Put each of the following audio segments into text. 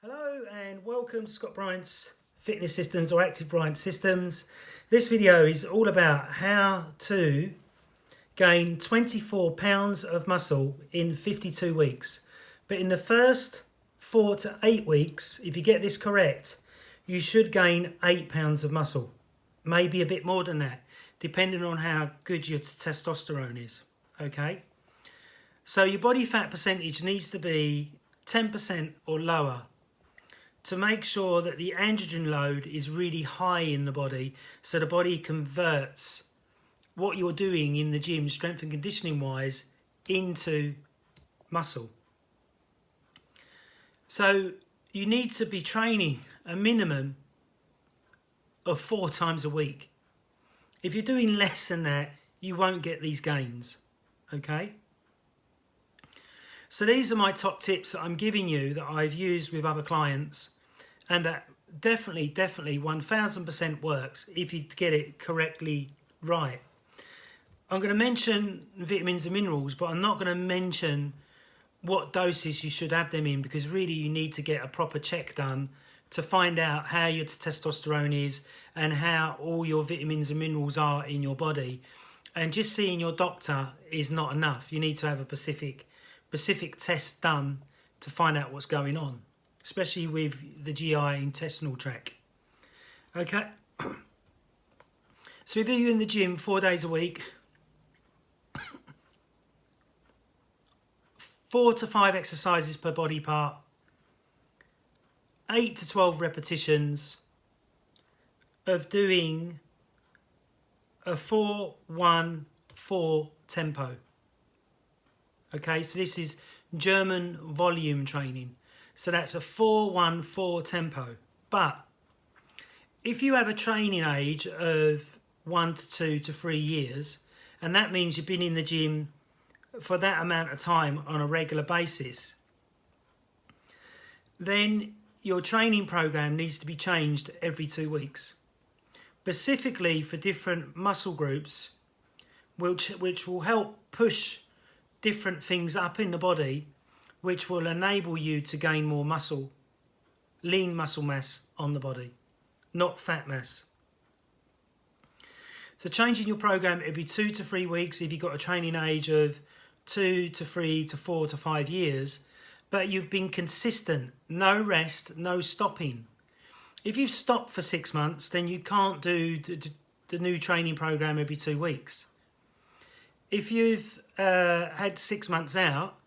Hello and welcome to Scott Bryant's Fitness Systems or Active Bryant Systems. This video is all about how to gain 24 pounds of muscle in 52 weeks. But in the first 4 to 8 weeks, if you get this correct, you should gain 8 pounds of muscle. Maybe a bit more than that, depending on how good your testosterone is. Okay? So your body fat percentage needs to be 10% or lower to make sure that the androgen load is really high in the body, so the body converts what you're doing in the gym, strength and conditioning wise, into muscle. So you need to be training a minimum of 4 times a week. If you're doing less than that, you won't get these gains. Okay? So these are my top tips that I'm giving you that I've used with other clients, and that definitely 1000% works if you get it correctly right. I'm going to mention vitamins and minerals, but I'm not going to mention what doses you should have them in, because really you need to get a proper check done to find out how your testosterone is and how all your vitamins and minerals are in your body. And just seeing your doctor is not enough. You need to have a specific test done to find out what's going on, especially with the GI intestinal tract. Okay, so if you're in the gym 4 days a week, 4 to 5 exercises per body part, 8 to 12 repetitions of doing a 4-1-4 tempo. Okay, so this is German volume training. So that's a 4-1-4 tempo. But if you have a training age of 1 to 2 to 3 years, and that means you've been in the gym for that amount of time on a regular basis, then your training program needs to be changed every 2 weeks, specifically for different muscle groups, which will help push different things up in the body, which will enable you to gain more muscle, lean muscle mass on the body, not fat mass. So changing your program every 2 to 3 weeks if you've got a training age of 2 to 3 to 4 to 5 years, but you've been consistent, no rest, no stopping. If you've stopped for 6 months, then you can't do the new training program every 2 weeks. If you've had 6 months out,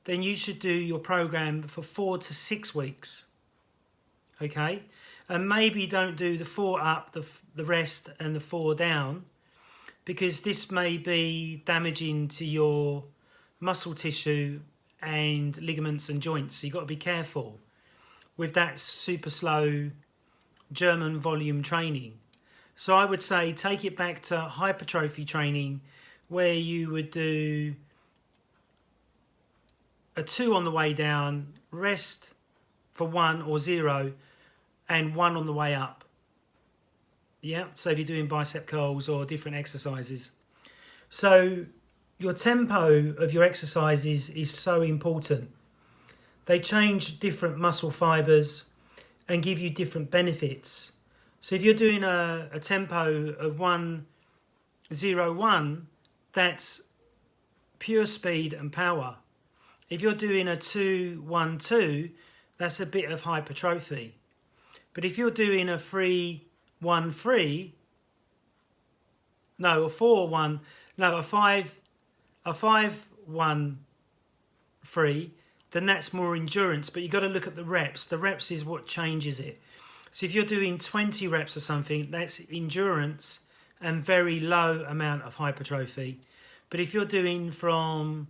then you should do your program for 4 to 6 weeks. Okay? And maybe don't do the 4 up, the rest, and the 4 down, because this may be damaging to your muscle tissue and ligaments and joints. So you've got to be careful with that super slow German volume training. So I would say take it back to hypertrophy training, where you would do a 2 on the way down, rest for 1 or 0, and 1 on the way up. Yeah, so if you're doing bicep curls or different exercises. So your tempo of your exercises is so important. They change different muscle fibers and give you different benefits. So if you're doing a tempo of 1-0-1, that's pure speed and power. If you're doing a 2-1-2, that's a bit of hypertrophy. But if you're doing a 3-1-3, no, a 4-1, no, a 5-1-3, then that's more endurance. But you've got to look at the reps. The reps is what changes it. So if you're doing 20 reps or something, that's endurance and very low amount of hypertrophy. But if you're doing from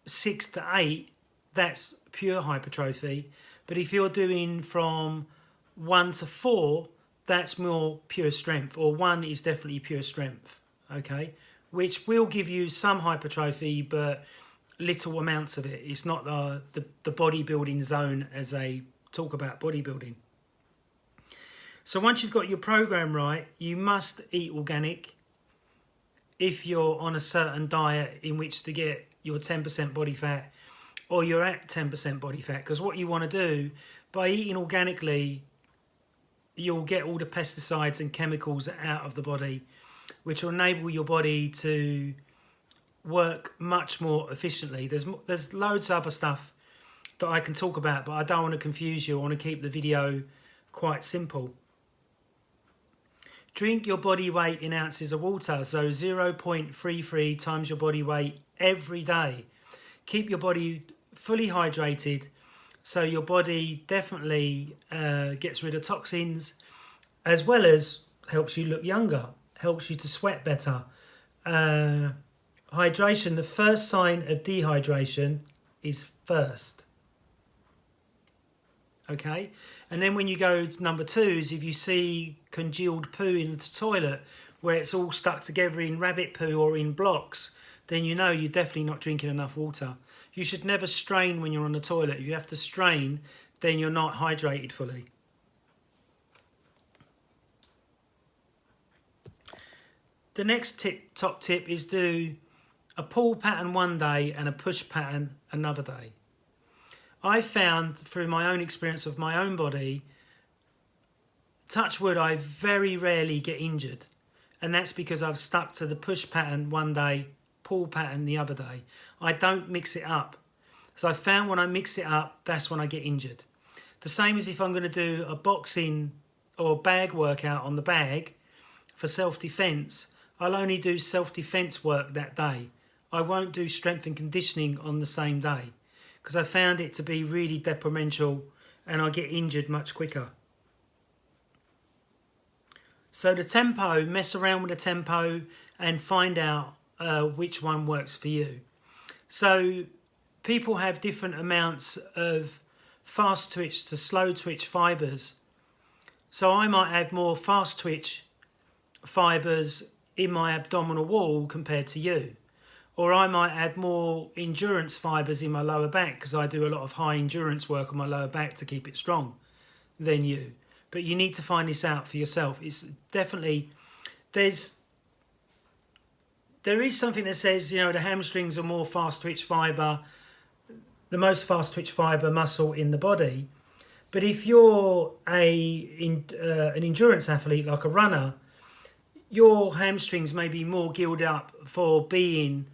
6 to 8, that's pure hypertrophy. But if you're doing from 1 to 4, that's more pure strength, or 1 is definitely pure strength, okay? Which will give you some hypertrophy, but little amounts of it. It's not the bodybuilding zone as they talk about bodybuilding. So once you've got your program right, you must eat organic if you're on a certain diet in which to get your 10% body fat or you're at 10% body fat. Because what you want to do, by eating organically, you'll get all the pesticides and chemicals out of the body, which will enable your body to work much more efficiently. There's loads of other stuff that I can talk about, but I don't want to confuse you. I want to keep the video quite simple. Drink your body weight in ounces of water, so 0.33 times your body weight every day. Keep your body fully hydrated, so your body definitely gets rid of toxins, as well as helps you look younger, helps you to sweat better. Hydration, the first sign of dehydration is thirst. Okay, and then when you go to number 2 is if you see congealed poo in the toilet where it's all stuck together in rabbit poo or in blocks, then you know you're definitely not drinking enough water. You should never strain when you're on the toilet. If you have to strain, then you're not hydrated fully. The next top tip is do a pull pattern one day and a push pattern another day. I found through my own experience of my own body, touch wood, I very rarely get injured. And that's because I've stuck to the push pattern one day, pull pattern the other day. I don't mix it up. So I found when I mix it up, that's when I get injured. The same as if I'm going to do a boxing or bag workout on the bag for self-defense, I'll only do self-defense work that day. I won't do strength and conditioning on the same day because I found it to be really detrimental and I get injured much quicker. So the tempo, mess around with the tempo and find out which one works for you. So people have different amounts of fast twitch to slow twitch fibers. So I might have more fast twitch fibers in my abdominal wall compared to you. Or I might add more endurance fibers in my lower back because I do a lot of high endurance work on my lower back to keep it strong than you. But you need to find this out for yourself. It's definitely, there is something that says, you know, the hamstrings are more fast twitch fiber, the most fast twitch fiber muscle in the body. But if you're an endurance athlete, like a runner, your hamstrings may be more geared up for being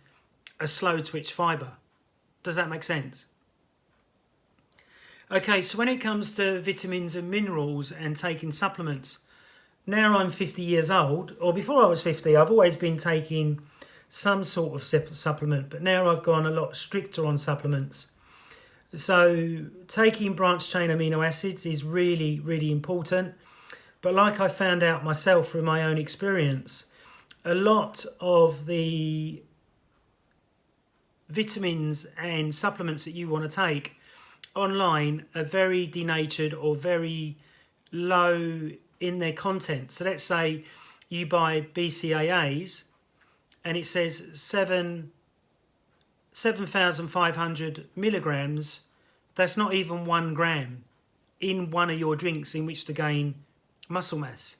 a slow twitch fiber. Does that make sense? Okay, so when it comes to vitamins and minerals and taking supplements, now I'm 50 years old, or before I was 50, I've always been taking some sort of supplement, but now I've gone a lot stricter on supplements. So taking branched chain amino acids is really, really important. But like I found out myself through my own experience, a lot of the vitamins and supplements that you want to take online are very denatured or very low in their content. So let's say you buy BCAAs and it says 7,500 milligrams. That's not even 1 gram in one of your drinks in which to gain muscle mass.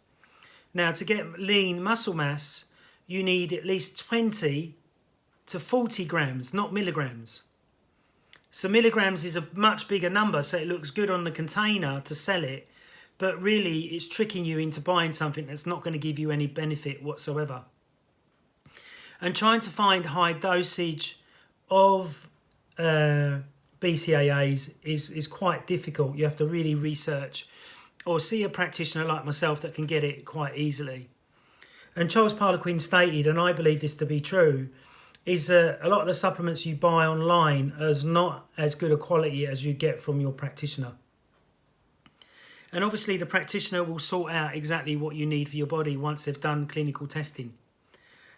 Now, to get lean muscle mass, you need at least 20 to 40 grams, not milligrams. So milligrams is a much bigger number, so it looks good on the container to sell it, but really it's tricking you into buying something that's not going to give you any benefit whatsoever. And trying to find high dosage of BCAAs is quite difficult. You have to really research or see a practitioner like myself that can get it quite easily. And Charles Poliquin stated, and I believe this to be true, is that a lot of the supplements you buy online is not as good a quality as you get from your practitioner. And obviously the practitioner will sort out exactly what you need for your body once they've done clinical testing.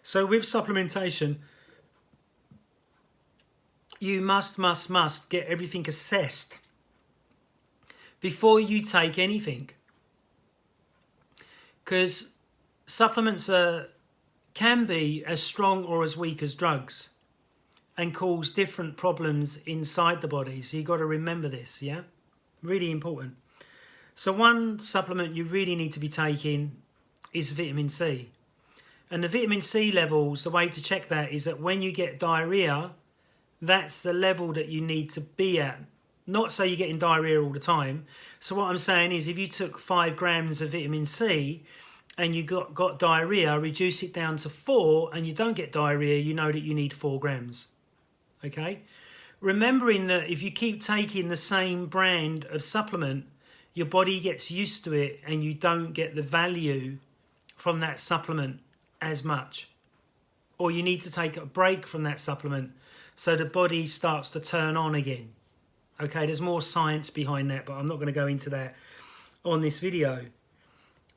So with supplementation, you must get everything assessed before you take anything. Because supplements can be as strong or as weak as drugs and cause different problems inside the body. So you've got to remember this, yeah? Really important. So one supplement you really need to be taking is vitamin C. And the vitamin C levels, the way to check that is that when you get diarrhea That's the level that you need to be at. Not so you're getting diarrhea all the time. So what I'm saying is if you took 5 grams of vitamin C and you got diarrhea, reduce it down to 4 and you don't get diarrhea, you know that you need 4 grams. Okay? Remembering that if you keep taking the same brand of supplement, your body gets used to it and you don't get the value from that supplement as much. Or you need to take a break from that supplement so the body starts to turn on again. Okay, there's more science behind that, but I'm not going to go into that on this video.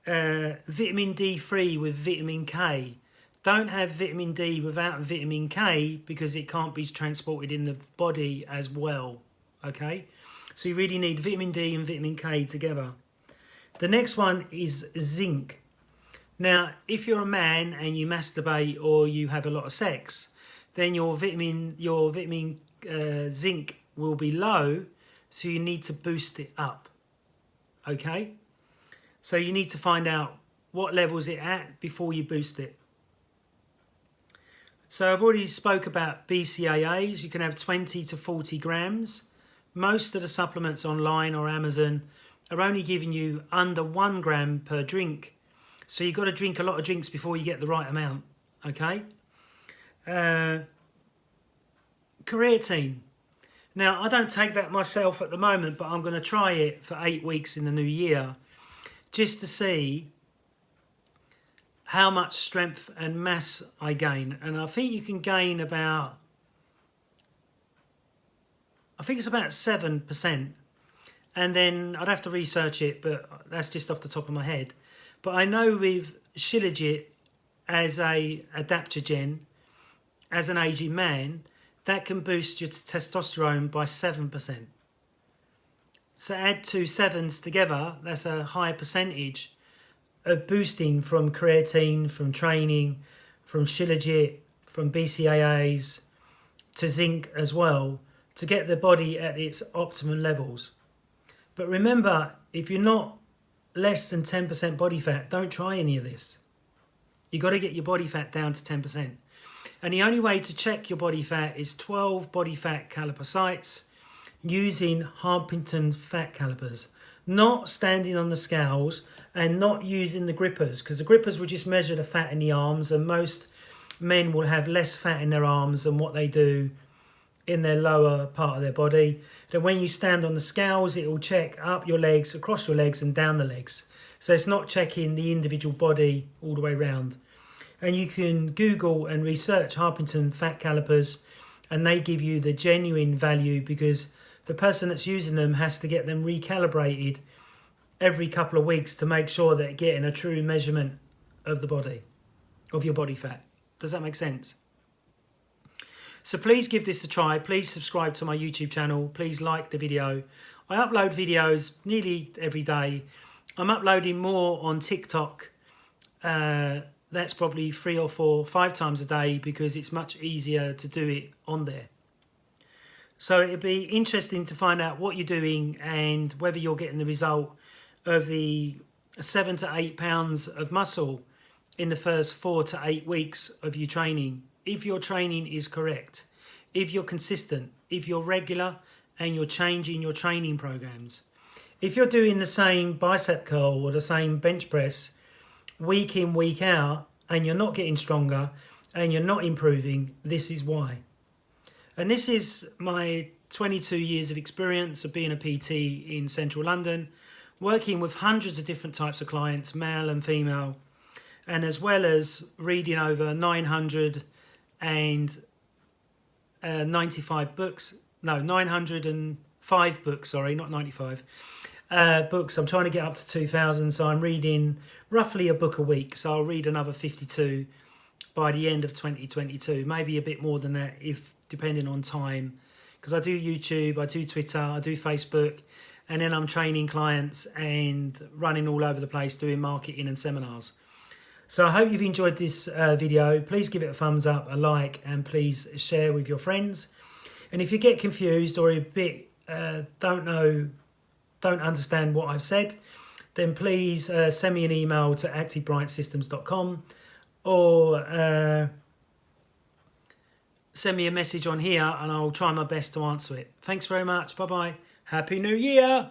Vitamin D3 with vitamin K. Don't have vitamin D without vitamin K because it can't be transported in the body as well. Okay, so you really need vitamin D and vitamin K together. The next one is zinc. Now, if you're a man and you masturbate or you have a lot of sex, then your vitamin zinc will be low, so you need to boost it up. Okay? So you need to find out what levels it's at before you boost it. So I've already spoke about BCAAs. You can have 20 to 40 grams. Most of the supplements online or Amazon are only giving you under 1 gram per drink. So you've got to drink a lot of drinks before you get the right amount. Okay? Creatine. Now, I don't take that myself at the moment, but I'm going to try it for 8 weeks in the new year just to see how much strength and mass I gain. And I think you can gain about, I think it's about 7%. And then I'd have to research it, but that's just off the top of my head. But I know with Shilajit as a adaptogen, as an aging man, that can boost your testosterone by 7%. So add 2 sevens together, that's a high percentage of boosting from creatine, from training, from Shilajit, from BCAAs, to zinc as well, to get the body at its optimum levels. But remember, if you're not less than 10% body fat, don't try any of this. You've got to get your body fat down to 10%. And the only way to check your body fat is 12 body fat caliper sites using Harpington fat calipers. Not standing on the scales and not using the grippers, because the grippers will just measure the fat in the arms, and most men will have less fat in their arms than what they do in their lower part of their body. Then when you stand on the scales, it will check up your legs, across your legs and down the legs. So it's not checking the individual body all the way around. And you can Google and research Harpington fat calipers, and they give you the genuine value, because the person that's using them has to get them recalibrated every couple of weeks to make sure they're getting a true measurement of the body, of your body fat. Does that make sense? So please give this a try. Please subscribe to my YouTube channel. Please like the video. I upload videos nearly every day. I'm uploading more on TikTok. That's probably 3 or 4, 5 times a day, because it's much easier to do it on there. So it'd be interesting to find out what you're doing and whether you're getting the result of the 7 to 8 pounds of muscle in the first 4 to 8 weeks of your training. If your training is correct, if you're consistent, if you're regular and you're changing your training programs. If you're doing the same bicep curl or the same bench press week in, week out, and you're not getting stronger and you're not improving, this is why. And this is my 22 years of experience of being a PT in central London, working with hundreds of different types of clients, male and female, and as well as reading over 995 books. No, 905 books, sorry, not 95. Books. I'm trying to get up to 2,000, so I'm reading roughly a book a week. So I'll read another 52 by the end of 2022, maybe a bit more than that, if depending on time, because I do YouTube, I do Twitter, I do Facebook, and then I'm training clients and running all over the place doing marketing and seminars. So I hope you've enjoyed this video. Please give it a thumbs up, a like, and please share with your friends. And if you get confused or a bit don't understand what I've said, then please send me an email to activebryantsystems.com or send me a message on here and I'll try my best to answer it. Thanks very much. Bye-bye. Happy New Year.